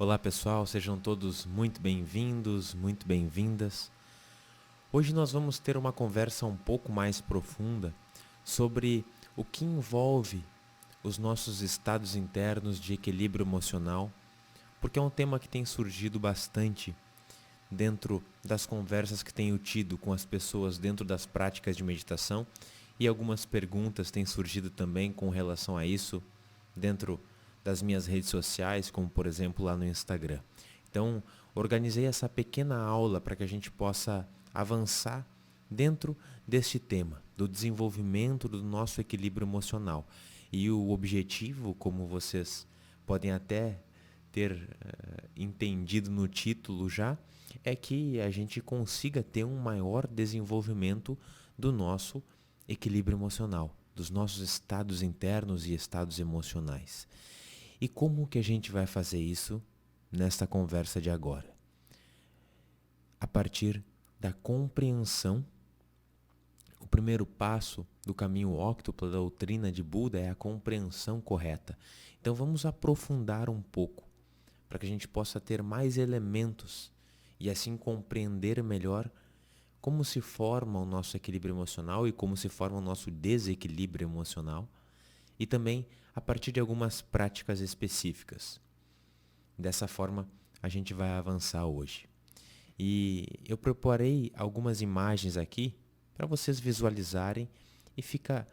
Olá pessoal, sejam todos muito bem-vindos, muito bem-vindas. Hoje nós vamos ter uma conversa um pouco mais profunda sobre o que envolve os nossos estados internos de equilíbrio emocional, porque é um tema que tem surgido bastante dentro das conversas que tenho tido com as pessoas dentro das práticas de meditação e algumas perguntas têm surgido também com relação a isso dentro das minhas redes sociais, como por exemplo lá no Instagram. Então, organizei essa pequena aula para que a gente possa avançar dentro deste tema, do desenvolvimento do nosso equilíbrio emocional. E o objetivo, como vocês podem até ter entendido no título já, é que a gente consiga ter um maior desenvolvimento do nosso equilíbrio emocional, dos nossos estados internos e estados emocionais. E como que a gente vai fazer isso nesta conversa de agora? A partir da compreensão. O primeiro passo do caminho óctuplo da doutrina de Buda é a compreensão correta. Então vamos aprofundar um pouco para que a gente possa ter mais elementos e assim compreender melhor como se forma o nosso equilíbrio emocional e como se forma o nosso desequilíbrio emocional, e também a partir de algumas práticas específicas. Dessa forma, a gente vai avançar hoje. E eu preparei algumas imagens aqui para vocês visualizarem e fica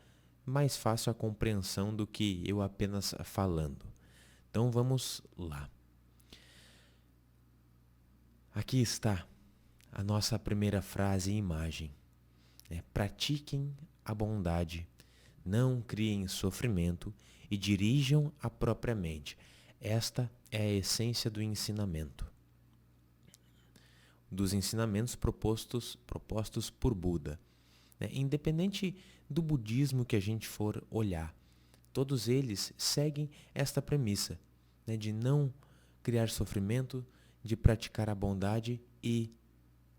mais fácil a compreensão do que eu apenas falando. Então vamos lá. Aqui está a nossa primeira frase e imagem. Pratiquem a bondade, não criem sofrimento e dirijam a própria mente. Esta é a essência do ensinamento. Dos ensinamentos propostos por Buda. Independente do budismo que a gente for olhar, todos eles seguem esta premissa, de não criar sofrimento, de praticar a bondade e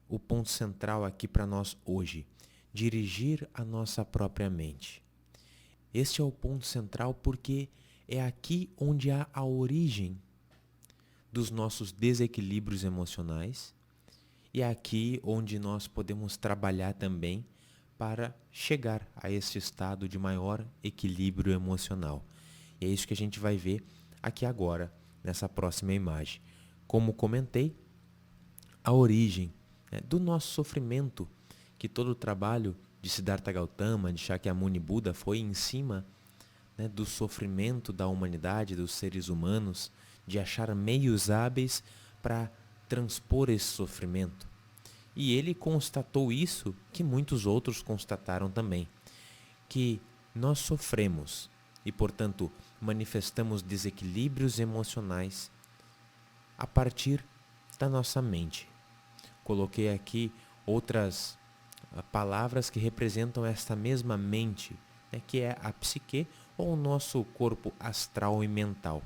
o ponto central aqui para nós hoje, dirigir a nossa própria mente. Este é o ponto central porque é aqui onde há a origem dos nossos desequilíbrios emocionais e é aqui onde nós podemos trabalhar também para chegar a esse estado de maior equilíbrio emocional. E é isso que a gente vai ver aqui agora, nessa próxima imagem. Como comentei, a origem do nosso sofrimento, que todo o trabalho de Siddhartha Gautama, de Shakyamuni Buda, foi em cima do sofrimento da humanidade, dos seres humanos, de achar meios hábeis para transpor esse sofrimento. E ele constatou isso que muitos outros constataram também, que nós sofremos e, portanto, manifestamos desequilíbrios emocionais a partir da nossa mente. Coloquei aqui outras palavras que representam esta mesma mente, que é a psique ou o nosso corpo astral e mental.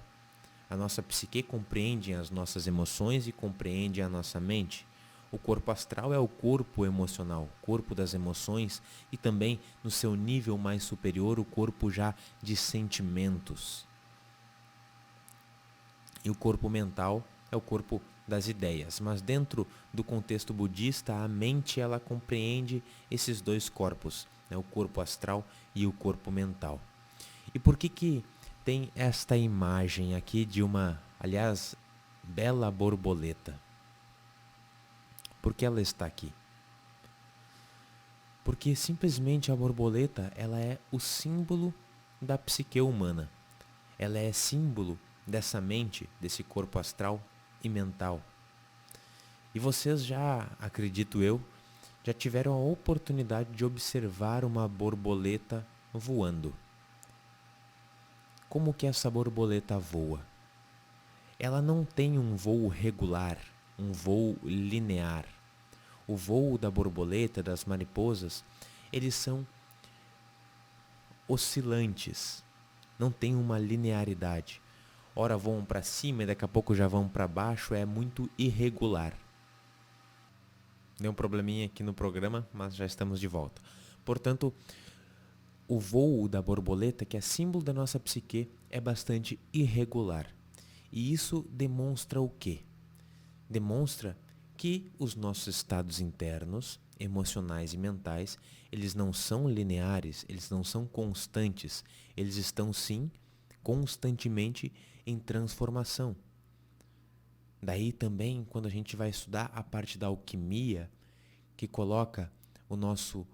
A nossa psique compreende as nossas emoções e compreende a nossa mente. O corpo astral é o corpo emocional, o corpo das emoções e também, no seu nível mais superior, o corpo já de sentimentos. E o corpo mental é o corpo das ideias. Mas dentro do contexto budista, a mente ela compreende esses dois corpos, o corpo astral e o corpo mental. E por que tem esta imagem aqui de uma, aliás, bela borboleta? Por que ela está aqui? Porque simplesmente a borboleta ela é o símbolo da psique humana. Ela é símbolo dessa mente, desse corpo astral e mental. E vocês já, acredito eu, já tiveram a oportunidade de observar uma borboleta voando. Como que essa borboleta voa? Ela não tem um voo regular, um voo linear. O voo da borboleta, das mariposas, eles são oscilantes, não tem uma linearidade. Ora vão para cima e daqui a pouco já vão para baixo, é muito irregular. Deu um probleminha aqui no programa, mas já estamos de volta. Portanto, o voo da borboleta, que é símbolo da nossa psique, é bastante irregular. E isso demonstra o quê? Demonstra que os nossos estados internos, emocionais e mentais, eles não são lineares, eles não são constantes, eles estão sim constantemente em transformação. Daí também, quando a gente vai estudar a parte da alquimia, que coloca o nosso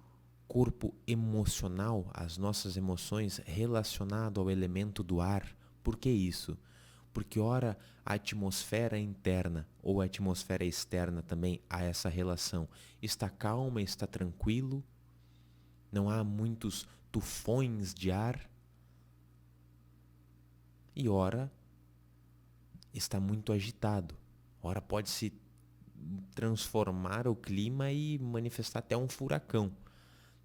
corpo emocional, as nossas emoções relacionado ao elemento do ar. Por que isso? Porque ora a atmosfera interna ou a atmosfera externa também há essa relação. Está calma, está tranquilo, não há muitos tufões de ar. E ora está muito agitado. Ora pode se transformar o clima e manifestar até um furacão.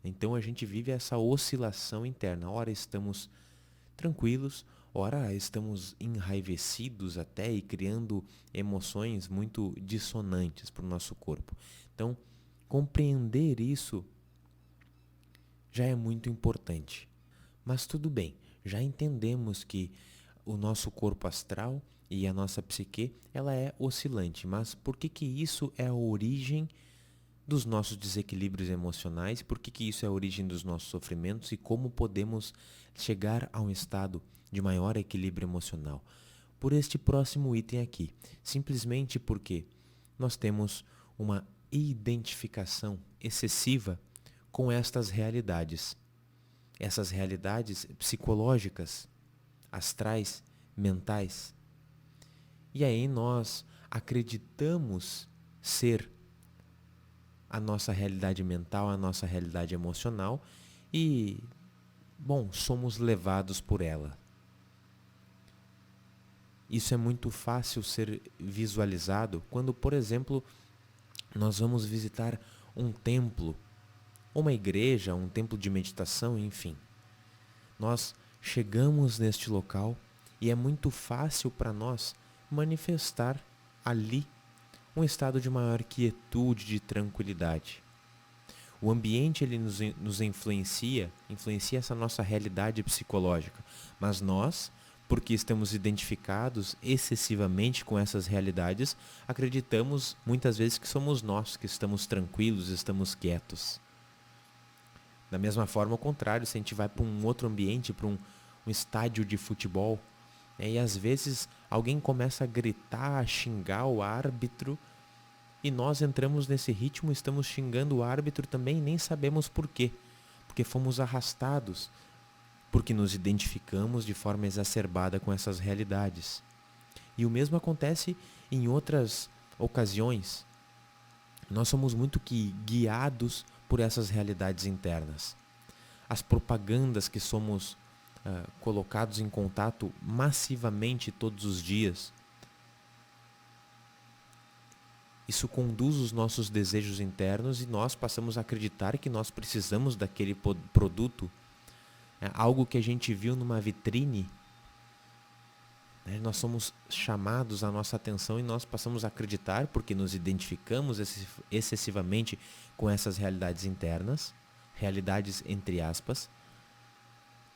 Então a gente vive essa oscilação interna. Ora estamos tranquilos, ora estamos enraivecidos até e criando emoções muito dissonantes para o nosso corpo. Então, compreender isso já é muito importante. Mas tudo bem, já entendemos que o nosso corpo astral e a nossa psique, ela é oscilante. Mas por que isso é a origem dos nossos desequilíbrios emocionais? Por que isso é a origem dos nossos sofrimentos? E como podemos chegar a um estado de maior equilíbrio emocional? Por este próximo item aqui. Simplesmente porque nós temos uma identificação excessiva com estas realidades. Essas realidades psicológicas, astrais, mentais. E aí nós acreditamos ser a nossa realidade mental, a nossa realidade emocional e, bom, somos levados por ela. Isso é muito fácil ser visualizado quando, por exemplo, nós vamos visitar um templo, uma igreja, um templo de meditação, enfim. Nós chegamos neste local e é muito fácil para nós manifestar ali um estado de maior quietude, de tranquilidade. O ambiente ele nos influencia essa nossa realidade psicológica, mas nós, porque estamos identificados excessivamente com essas realidades, acreditamos muitas vezes que somos nós, que estamos tranquilos, estamos quietos. Da mesma forma, ao contrário, se a gente vai para um outro ambiente, para um estádio de futebol, e às vezes alguém começa a gritar, a xingar o árbitro, e nós entramos nesse ritmo, estamos xingando o árbitro também e nem sabemos por quê. Porque fomos arrastados, porque nos identificamos de forma exacerbada com essas realidades. E o mesmo acontece em outras ocasiões. Nós somos muito guiados por essas realidades internas. As propagandas que somos colocados em contato massivamente todos os dias, isso conduz os nossos desejos internos e nós passamos a acreditar que nós precisamos daquele produto, algo que a gente viu numa vitrine. Nós somos chamados a nossa atenção e nós passamos a acreditar, porque nos identificamos excessivamente com essas realidades internas, realidades entre aspas,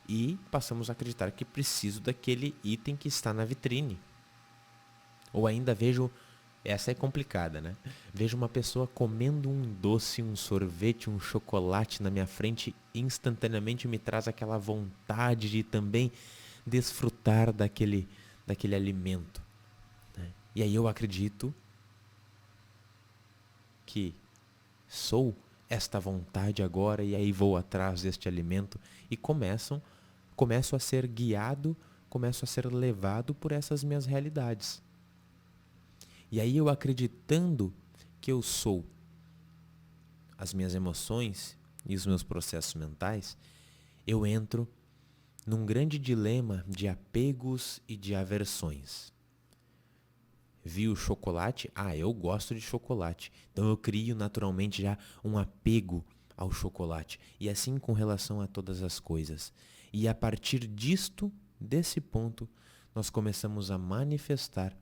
e passamos a acreditar que preciso daquele item que está na vitrine. Ou ainda vejo, essa é complicada, né? Vejo uma pessoa comendo um doce, um sorvete, um chocolate na minha frente, instantaneamente me traz aquela vontade de também desfrutar daquele alimento. Né? E aí eu acredito que sou esta vontade agora e aí vou atrás deste alimento e começo a ser guiado, começo a ser levado por essas minhas realidades. E aí eu acreditando que eu sou as minhas emoções e os meus processos mentais, eu entro num grande dilema de apegos e de aversões. Vi o chocolate, eu gosto de chocolate, então eu crio naturalmente já um apego ao chocolate. E assim com relação a todas as coisas. E a partir desse ponto, nós começamos a manifestar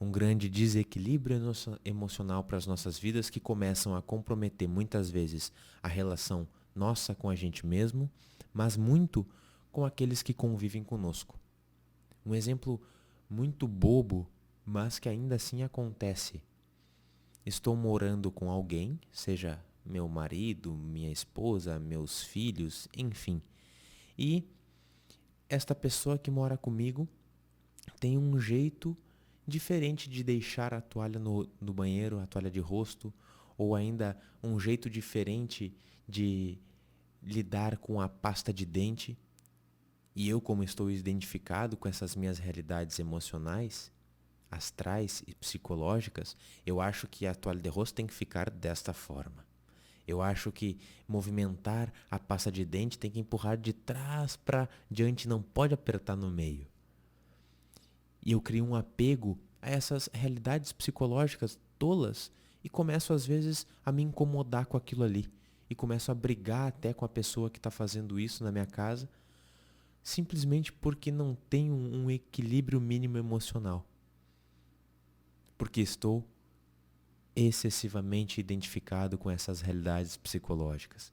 um grande desequilíbrio emocional para as nossas vidas que começam a comprometer muitas vezes a relação nossa com a gente mesmo, mas muito com aqueles que convivem conosco. Um exemplo muito bobo, mas que ainda assim acontece. Estou morando com alguém, seja meu marido, minha esposa, meus filhos, enfim. E esta pessoa que mora comigo tem um jeito diferente de deixar a toalha no banheiro, a toalha de rosto, ou ainda um jeito diferente de lidar com a pasta de dente. E eu, como estou identificado com essas minhas realidades emocionais, astrais e psicológicas, eu acho que a toalha de rosto tem que ficar desta forma. Eu acho que movimentar a pasta de dente tem que empurrar de trás para diante, não pode apertar no meio. E eu crio um apego a essas realidades psicológicas tolas e começo às vezes a me incomodar com aquilo ali. E começo a brigar até com a pessoa que está fazendo isso na minha casa, simplesmente porque não tenho um equilíbrio mínimo emocional. Porque estou excessivamente identificado com essas realidades psicológicas.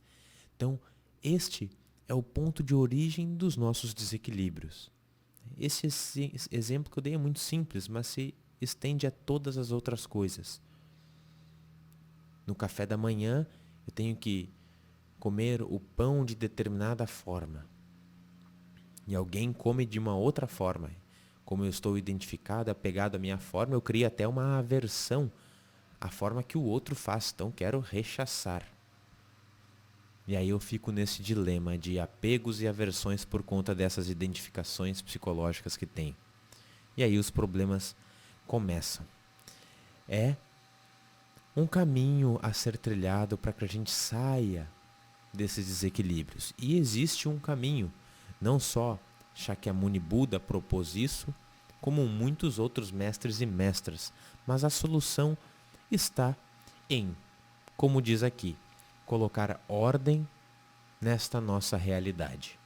Então, este é o ponto de origem dos nossos desequilíbrios. Esse exemplo que eu dei é muito simples, mas se estende a todas as outras coisas. No café da manhã, eu tenho que comer o pão de determinada forma. E alguém come de uma outra forma. Como eu estou identificado, apegado à minha forma, eu crio até uma aversão à forma que o outro faz, então quero rechaçar. E aí eu fico nesse dilema de apegos e aversões por conta dessas identificações psicológicas que tenho. E aí os problemas começam. É um caminho a ser trilhado para que a gente saia desses desequilíbrios. E existe um caminho, não só Shakyamuni Buda propôs isso, como muitos outros mestres e mestras, mas a solução está em, como diz aqui, colocar ordem nesta nossa realidade.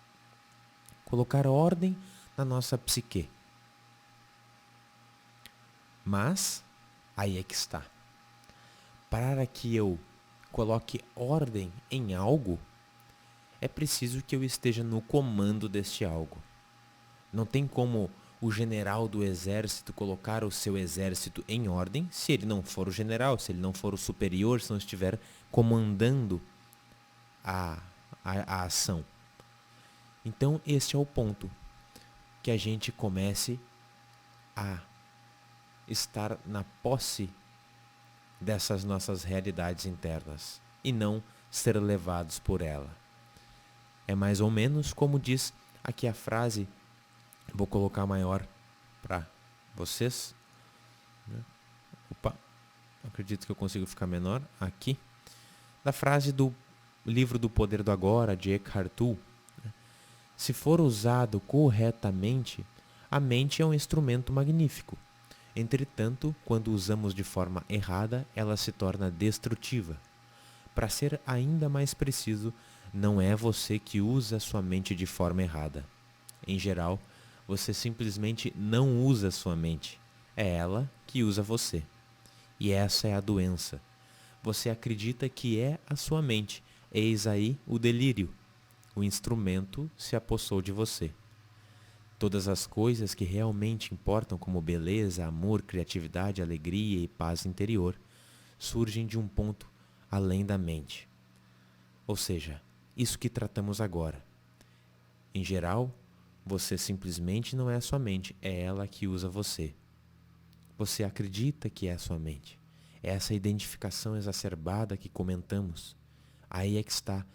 Colocar ordem na nossa psique. Mas, aí é que está. Para que eu coloque ordem em algo, é preciso que eu esteja no comando deste algo. Não tem como o general do exército colocar o seu exército em ordem se ele não for o general, se ele não for o superior, se não estiver comandando a ação. Então, este é o ponto. Que a gente comece a estar na posse dessas nossas realidades internas e não ser levados por ela. É mais ou menos como diz aqui a frase, vou colocar maior para vocês. Opa, acredito que eu consigo ficar menor aqui. Da frase do livro do Poder do Agora, de Eckhart Tolle. Se for usado corretamente, a mente é um instrumento magnífico. Entretanto, quando usamos de forma errada, ela se torna destrutiva. Para ser ainda mais preciso, não é você que usa sua mente de forma errada. Em geral, você simplesmente não usa sua mente. É ela que usa você. E essa é a doença. Você acredita que é a sua mente. Eis aí o delírio. O instrumento se apossou de você. Todas as coisas que realmente importam, como beleza, amor, criatividade, alegria e paz interior, surgem de um ponto além da mente. Ou seja, isso que tratamos agora. Em geral, você simplesmente não é a sua mente, é ela que usa você. Você acredita que é a sua mente. É essa identificação exacerbada que comentamos. Aí é que está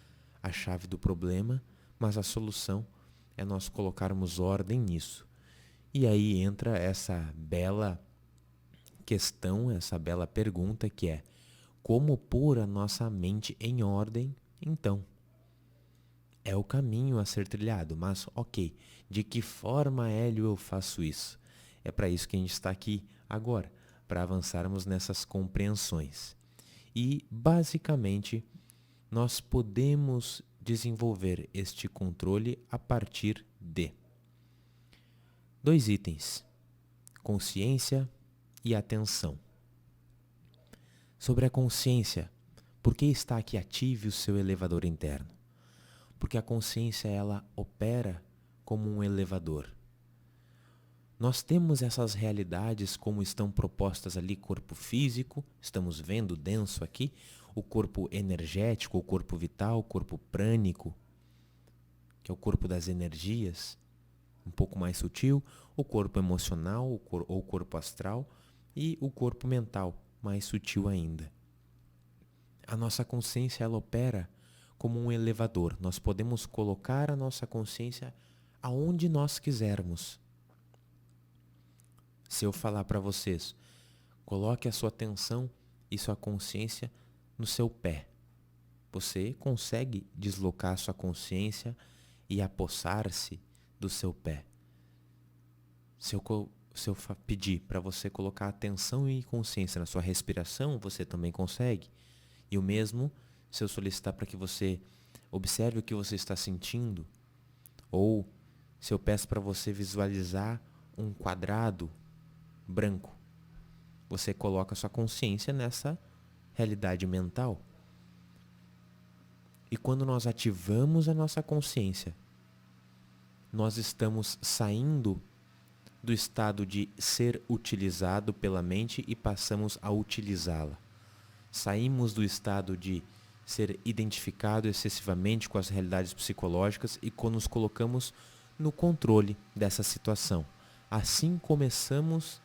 a chave do problema, mas a solução é nós colocarmos ordem nisso. E aí entra essa bela questão, essa bela pergunta que é: como pôr a nossa mente em ordem, então? É o caminho a ser trilhado, mas ok, de que forma, Hélio, eu faço isso? É para isso que a gente está aqui agora, para avançarmos nessas compreensões. E, basicamente, nós podemos desenvolver este controle a partir de 2 itens: consciência e atenção. Sobre a consciência, por que está que ative o seu elevador interno? Porque a consciência, ela opera como um elevador. Nós temos essas realidades como estão propostas ali, corpo físico, estamos vendo denso aqui, o corpo energético, o corpo vital, o corpo prânico, que é o corpo das energias, um pouco mais sutil, o corpo emocional ou o corpo astral e o corpo mental, mais sutil ainda. A nossa consciência, ela opera como um elevador. Nós podemos colocar a nossa consciência aonde nós quisermos. Se eu falar para vocês, coloque a sua atenção e sua consciência no seu pé. Você consegue deslocar a sua consciência e apossar-se do seu pé. Se eu pedir para você colocar atenção e consciência na sua respiração, você também consegue. E o mesmo se eu solicitar para que você observe o que você está sentindo, ou se eu peço para você visualizar um quadrado branco, você coloca a sua consciência nessa realidade mental. E quando nós ativamos a nossa consciência, nós estamos saindo do estado de ser utilizado pela mente e passamos a utilizá-la. Saímos do estado de ser identificado excessivamente com as realidades psicológicas e nos colocamos no controle dessa situação. Assim começamos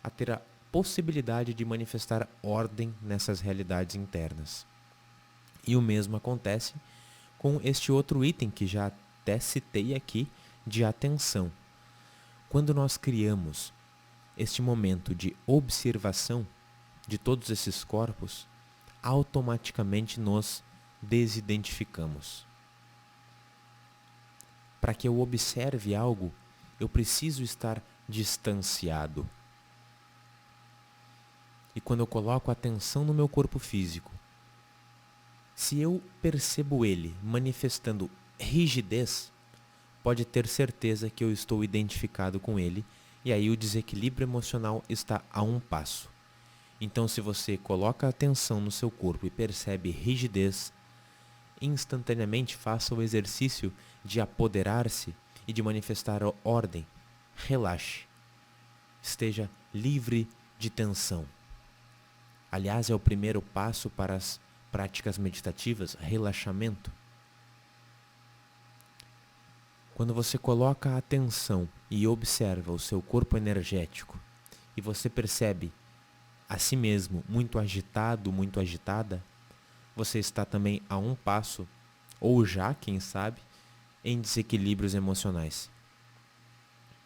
a ter a possibilidade de manifestar ordem nessas realidades internas. E o mesmo acontece com este outro item que já até citei aqui, de atenção. Quando nós criamos este momento de observação de todos esses corpos, automaticamente nos desidentificamos. Para que eu observe algo, eu preciso estar distanciado. E quando eu coloco atenção no meu corpo físico, se eu percebo ele manifestando rigidez, pode ter certeza que eu estou identificado com ele, e aí o desequilíbrio emocional está a um passo. Então, se você coloca atenção no seu corpo e percebe rigidez, instantaneamente faça o exercício de apoderar-se e de manifestar a ordem. Relaxe. Esteja livre de tensão. Aliás, é o primeiro passo para as práticas meditativas, relaxamento. Quando você coloca a atenção e observa o seu corpo energético e você percebe a si mesmo muito agitado, muito agitada, você está também a um passo, ou já, quem sabe, em desequilíbrios emocionais.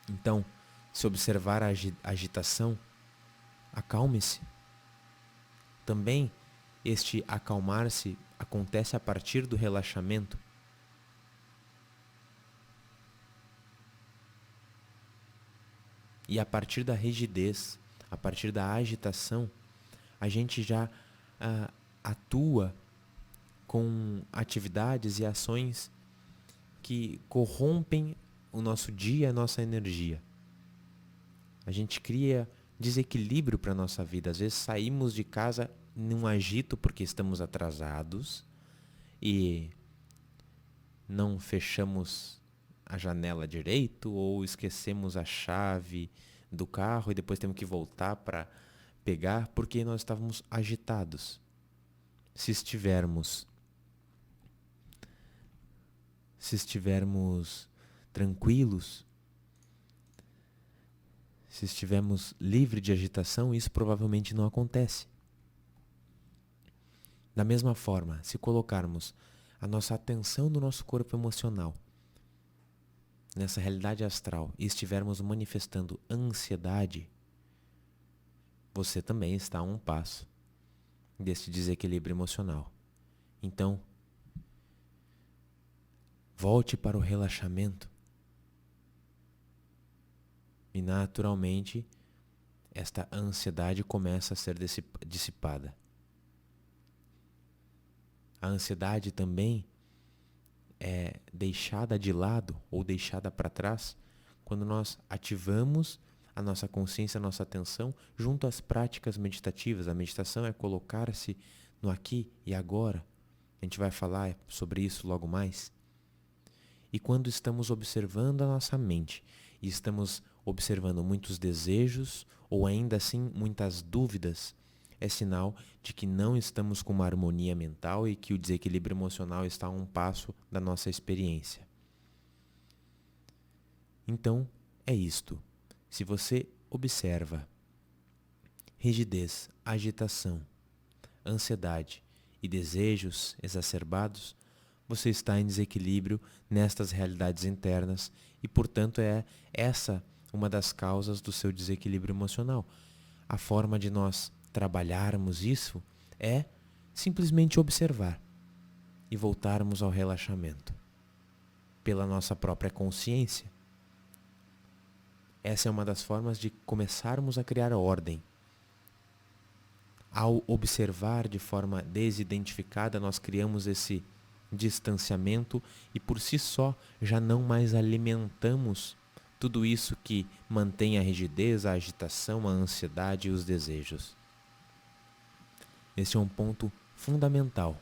Então, se observar a agitação, acalme-se. Também este acalmar-se acontece a partir do relaxamento. E a partir da rigidez, a partir da agitação, a gente já atua com atividades e ações que corrompem o nosso dia, a nossa energia. A gente cria desequilíbrio para a nossa vida. Às vezes saímos de casa num agito porque estamos atrasados e não fechamos a janela direito ou esquecemos a chave do carro e depois temos que voltar para pegar porque nós estávamos agitados. Se estivermos tranquilos, se estivermos livres de agitação, isso provavelmente não acontece. Da mesma forma, se colocarmos a nossa atenção no nosso corpo emocional, nessa realidade astral, e estivermos manifestando ansiedade, você também está a um passo desse desequilíbrio emocional. Então, volte para o relaxamento e naturalmente esta ansiedade começa a ser dissipada. A ansiedade também é deixada de lado ou deixada para trás quando nós ativamos a nossa consciência, a nossa atenção junto às práticas meditativas. A meditação é colocar-se no aqui e agora. A gente vai falar sobre isso logo mais. E quando estamos observando a nossa mente e estamos observando muitos desejos ou ainda assim muitas dúvidas, é sinal de que não estamos com uma harmonia mental e que o desequilíbrio emocional está a um passo da nossa experiência. Então, é isto. Se você observa rigidez, agitação, ansiedade e desejos exacerbados, você está em desequilíbrio nestas realidades internas e, portanto, é essa uma das causas do seu desequilíbrio emocional. A forma de nós trabalharmos isso é simplesmente observar e voltarmos ao relaxamento pela nossa própria consciência. Essa é uma das formas de começarmos a criar ordem. Ao observar de forma desidentificada, nós criamos esse distanciamento e por si só já não mais alimentamos tudo isso que mantém a rigidez, a agitação, a ansiedade e os desejos. Esse é um ponto fundamental.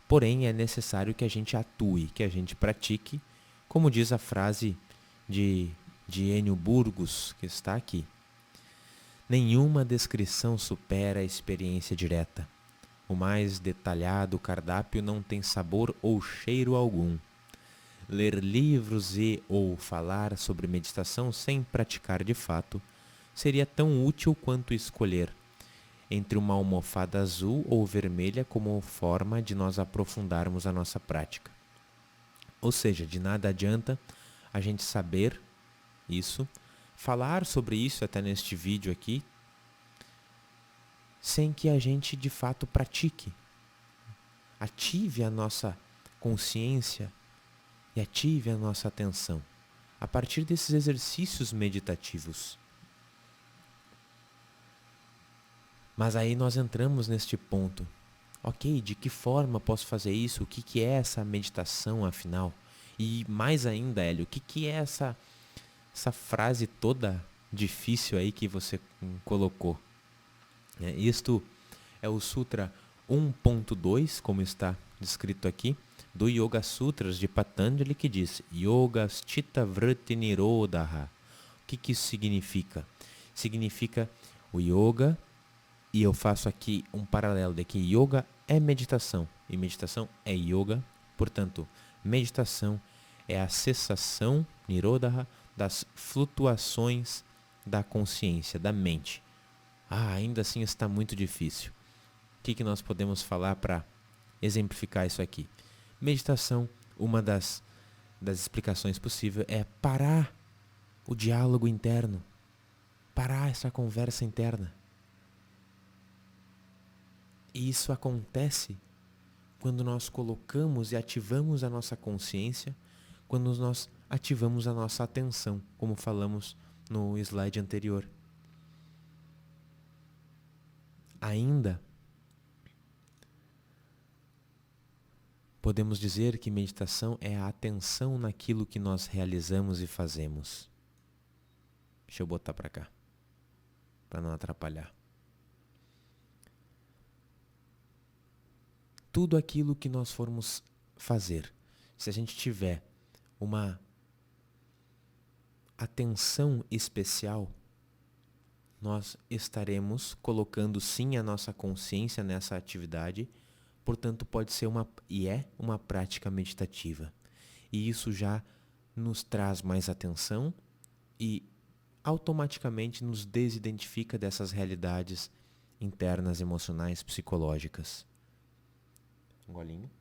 Porém, é necessário que a gente atue, que a gente pratique, como diz a frase de Enio Burgos, que está aqui. Nenhuma descrição supera a experiência direta. O mais detalhado cardápio não tem sabor ou cheiro algum. Ler livros e ou falar sobre meditação sem praticar de fato seria tão útil quanto escolher entre uma almofada azul ou vermelha como forma de nós aprofundarmos a nossa prática. Ou seja, de nada adianta a gente saber isso, falar sobre isso até neste vídeo aqui, sem que a gente de fato pratique. Ative a nossa consciência e ative a nossa atenção a partir desses exercícios meditativos. Mas aí nós entramos neste ponto. Ok, de que forma posso fazer isso? O que é essa meditação afinal? E mais ainda, Hélio, o que é essa frase toda difícil aí que você colocou? Isto é o Sutra 1.2, como está descrito aqui, do Yoga Sutras de Patanjali, que diz Yoga Chitta Vritti Nirodha. O que isso significa? Significa o yoga, e eu faço aqui um paralelo de que yoga é meditação e meditação é yoga. Portanto, meditação é a cessação, Nirodha, das flutuações da consciência, da mente. Ainda assim está muito difícil. O que nós podemos falar para exemplificar isso aqui? Meditação, uma das explicações possíveis é parar o diálogo interno, parar essa conversa interna. E isso acontece quando nós colocamos e ativamos a nossa consciência, quando nós ativamos a nossa atenção, como falamos no slide anterior. Ainda podemos dizer que meditação é a atenção naquilo que nós realizamos e fazemos. Deixa eu botar para cá, para não atrapalhar. Tudo aquilo que nós formos fazer, se a gente tiver uma atenção especial, nós estaremos colocando sim a nossa consciência nessa atividade, portanto pode ser uma prática meditativa. E isso já nos traz mais atenção e automaticamente nos desidentifica dessas realidades internas, emocionais, psicológicas. Um golinho.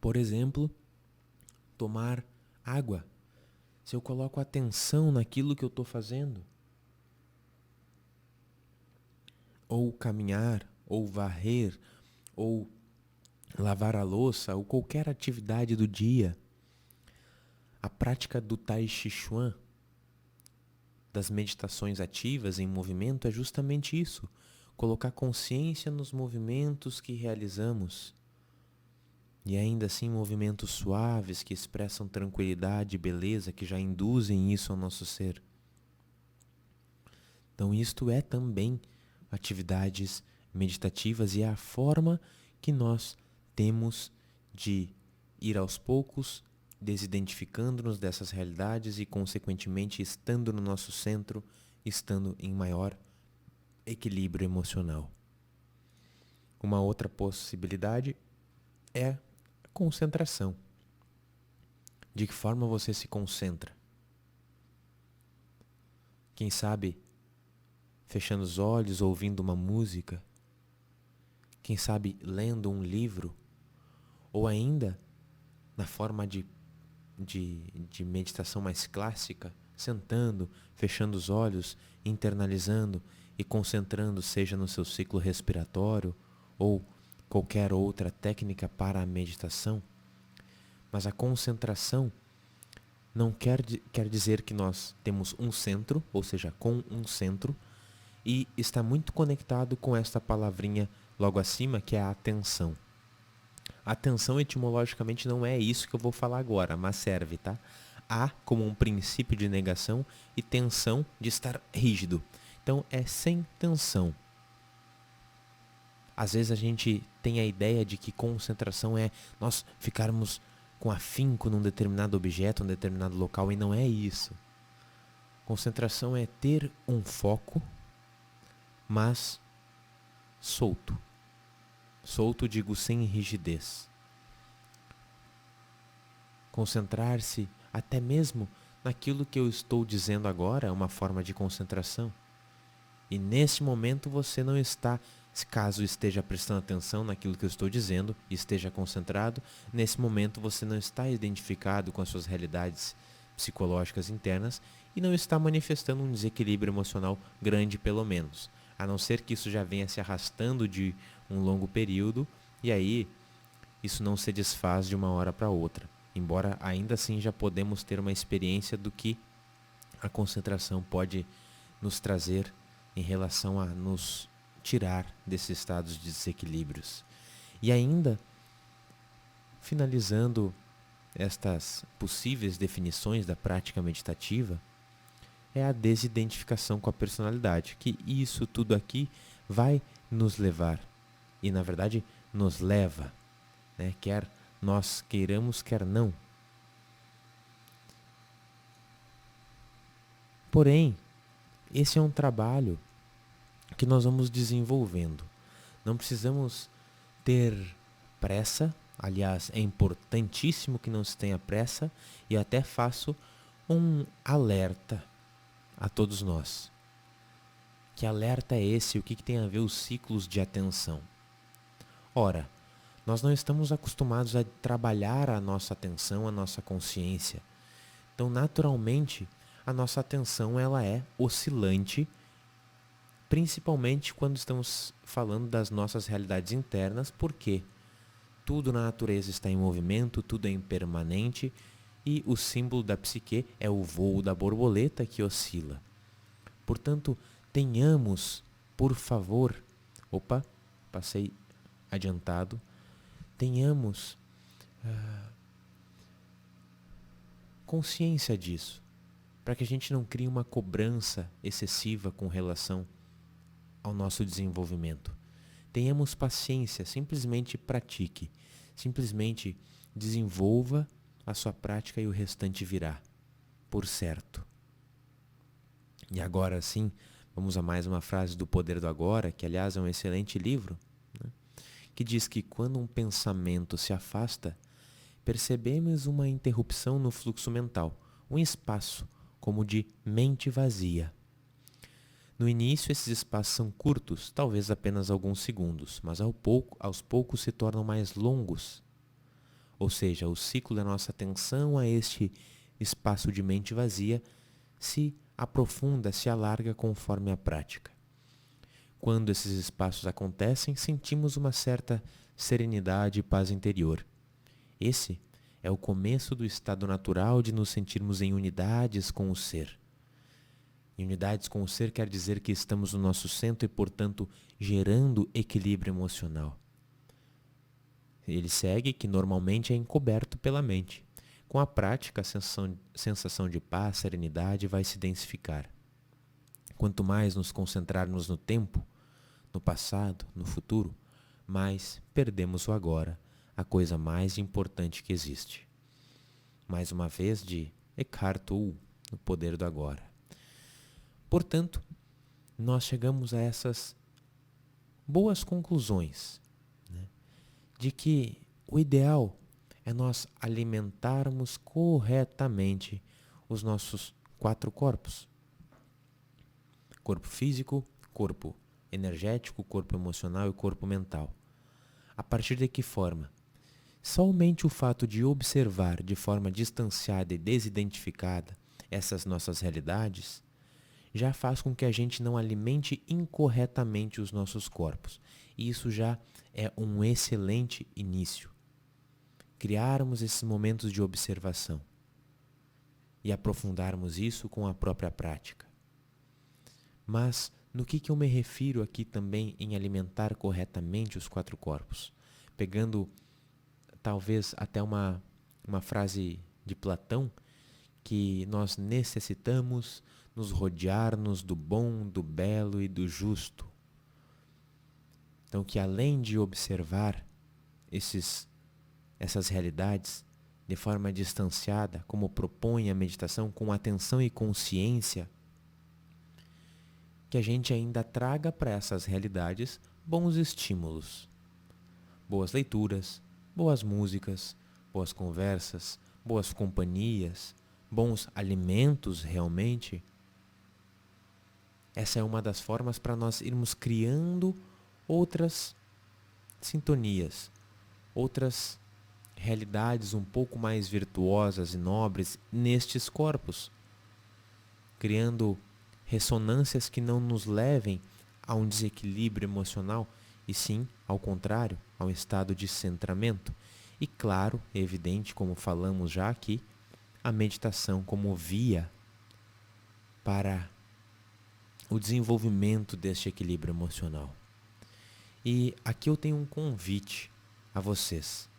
Por exemplo, tomar água. Se eu coloco atenção naquilo que eu estou fazendo, ou caminhar, ou varrer, ou lavar a louça, ou qualquer atividade do dia, a prática do Tai Chi Chuan, das meditações ativas em movimento, é justamente isso. Colocar consciência nos movimentos que realizamos. E ainda assim movimentos suaves que expressam tranquilidade e beleza, que já induzem isso ao nosso ser. Então isto é também atividades meditativas e é a forma que nós temos de ir aos poucos desidentificando-nos dessas realidades e, consequentemente, estando no nosso centro, estando em maior equilíbrio emocional. Uma outra possibilidade é a concentração. De que forma você se concentra? Quem sabe fechando os olhos, ouvindo uma música, quem sabe lendo um livro, ou ainda na forma de meditação mais clássica, sentando, fechando os olhos, internalizando e concentrando, seja no seu ciclo respiratório ou qualquer outra técnica para a meditação. Mas a concentração não quer dizer que nós temos um centro, ou seja, com um centro, e está muito conectado com esta palavrinha logo acima, que é a atenção. Atenção etimologicamente não é isso que eu vou falar agora, mas serve, tá? A como um princípio de negação e tensão de estar rígido. Então é sem tensão. Às vezes a gente tem a ideia de que concentração é nós ficarmos com afinco num determinado objeto, num determinado local, e não é isso. Concentração é ter um foco, mas solto. Solto, digo, sem rigidez. Concentrar-se até mesmo naquilo que eu estou dizendo agora é uma forma de concentração. E nesse momento você não está, caso esteja prestando atenção naquilo que eu estou dizendo e esteja concentrado, nesse momento você não está identificado com as suas realidades psicológicas internas e não está manifestando um desequilíbrio emocional grande, pelo menos. A não ser que isso já venha se arrastando de um longo período e aí isso não se desfaz de uma hora para outra. Embora ainda assim já podemos ter uma experiência do que a concentração pode nos trazer em relação a nos tirar desses estados de desequilíbrios. E ainda, finalizando estas possíveis definições da prática meditativa, é a desidentificação com a personalidade, que isso tudo aqui vai nos levar, e na verdade nos leva, né? Quer nós queiramos, quer não. Porém, esse é um trabalho que nós vamos desenvolvendo. Não precisamos ter pressa, aliás, é importantíssimo que não se tenha pressa, e eu até faço um alerta a todos nós. Que alerta é esse? O que tem a ver os ciclos de atenção? Ora, nós não estamos acostumados a trabalhar a nossa atenção, a nossa consciência. Então, naturalmente, a nossa atenção ela é oscilante, principalmente quando estamos falando das nossas realidades internas, porque tudo na natureza está em movimento, tudo é impermanente, e o símbolo da psique é o voo da borboleta que oscila. Portanto, tenhamos, por favor, passei adiantado, tenhamos consciência disso, para que a gente não crie uma cobrança excessiva com relação ao nosso desenvolvimento. Tenhamos paciência, simplesmente pratique, simplesmente desenvolva a sua prática e o restante virá, por certo. E agora sim, vamos a mais uma frase do Poder do Agora, que aliás é um excelente livro, né? Que diz que quando um pensamento se afasta, percebemos uma interrupção no fluxo mental, um espaço como de mente vazia. No início, esses espaços são curtos, talvez apenas alguns segundos, mas aos poucos se tornam mais longos. Ou seja, o ciclo da nossa atenção a este espaço de mente vazia se aprofunda, se alarga conforme a prática. Quando esses espaços acontecem, sentimos uma certa serenidade e paz interior. Esse é o começo do estado natural de nos sentirmos em unidades com o ser. Em unidades com o ser quer dizer que estamos no nosso centro e, portanto, gerando equilíbrio emocional. Ele segue que normalmente é encoberto pela mente. Com a prática, a sensação de paz, serenidade vai se densificar. Quanto mais nos concentrarmos no tempo, no passado, no futuro, mais perdemos o agora, a coisa mais importante que existe. mais uma vez, de Eckhart Tolle, O Poder do Agora. Portanto, nós chegamos a essas boas conclusões, né, de que o ideal é nós alimentarmos corretamente os nossos 4 corpos. Corpo físico, corpo energético, corpo emocional e corpo mental. A partir de que forma? Somente o fato de observar de forma distanciada e desidentificada essas nossas realidades já faz com que a gente não alimente incorretamente os nossos corpos. E isso já é um excelente início. Criarmos esses momentos de observação e aprofundarmos isso com a própria prática. Mas no que eu me refiro aqui também em alimentar corretamente os 4 corpos? Pegando talvez até uma frase de Platão, que nós necessitamos nos rodear-nos do bom, do belo e do justo. Então, que além de observar essas realidades de forma distanciada, como propõe a meditação, com atenção e consciência, que a gente ainda traga para essas realidades bons estímulos, boas leituras, boas músicas, boas conversas, boas companhias, bons alimentos realmente. Essa é uma das formas para nós irmos criando outras sintonias, outras realidades um pouco mais virtuosas e nobres nestes corpos, criando ressonâncias que não nos levem a um desequilíbrio emocional, e sim, ao contrário, ao estado de centramento. E claro, é evidente, como falamos já aqui, a meditação como via para o desenvolvimento deste equilíbrio emocional. E aqui eu tenho um convite a vocês,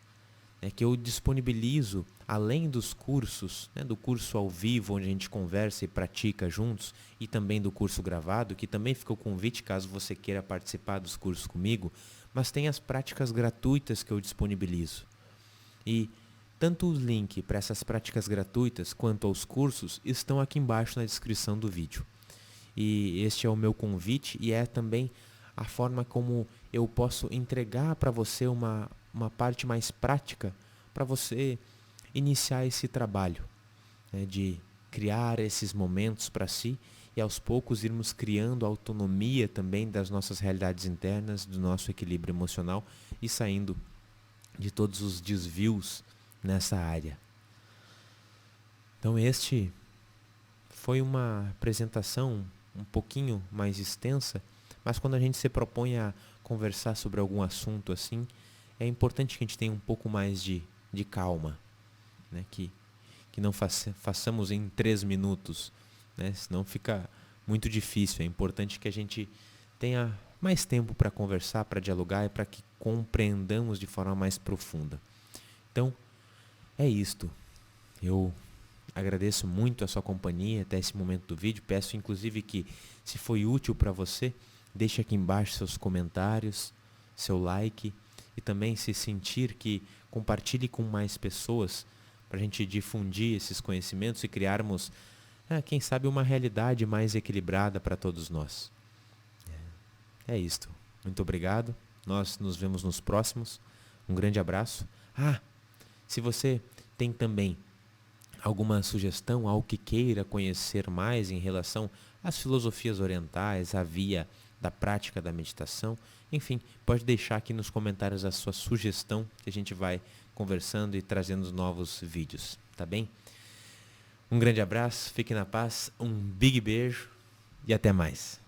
que eu disponibilizo, além dos cursos, do curso ao vivo, onde a gente conversa e pratica juntos, e também do curso gravado, que também fica o convite caso você queira participar dos cursos comigo, mas tem as práticas gratuitas que eu disponibilizo. E tanto o link para essas práticas gratuitas quanto aos cursos estão aqui embaixo na descrição do vídeo. E este é o meu convite e é também a forma como eu posso entregar para você uma parte mais prática para você iniciar esse trabalho, de criar esses momentos para si e aos poucos irmos criando autonomia também das nossas realidades internas, do nosso equilíbrio emocional e saindo de todos os desvios nessa área. Então este foi uma apresentação um pouquinho mais extensa, mas quando a gente se propõe a conversar sobre algum assunto assim, é importante que a gente tenha um pouco mais de calma, que não façamos em 3 minutos, senão fica muito difícil. É importante que a gente tenha mais tempo para conversar, para dialogar e para que compreendamos de forma mais profunda. Então, é isto. Eu agradeço muito a sua companhia até esse momento do vídeo. Peço inclusive que, se foi útil para você, deixe aqui embaixo seus comentários, seu like e também, se sentir, que compartilhe com mais pessoas para a gente difundir esses conhecimentos e criarmos, quem sabe, uma realidade mais equilibrada para todos nós. É isto. Muito obrigado. Nós nos vemos nos próximos. Um grande abraço. Se você tem também alguma sugestão, algo que queira conhecer mais em relação às filosofias orientais, à via da prática da meditação, enfim, pode deixar aqui nos comentários a sua sugestão, que a gente vai conversando e trazendo novos vídeos, tá bem? Um grande abraço, fique na paz, um big beijo e até mais.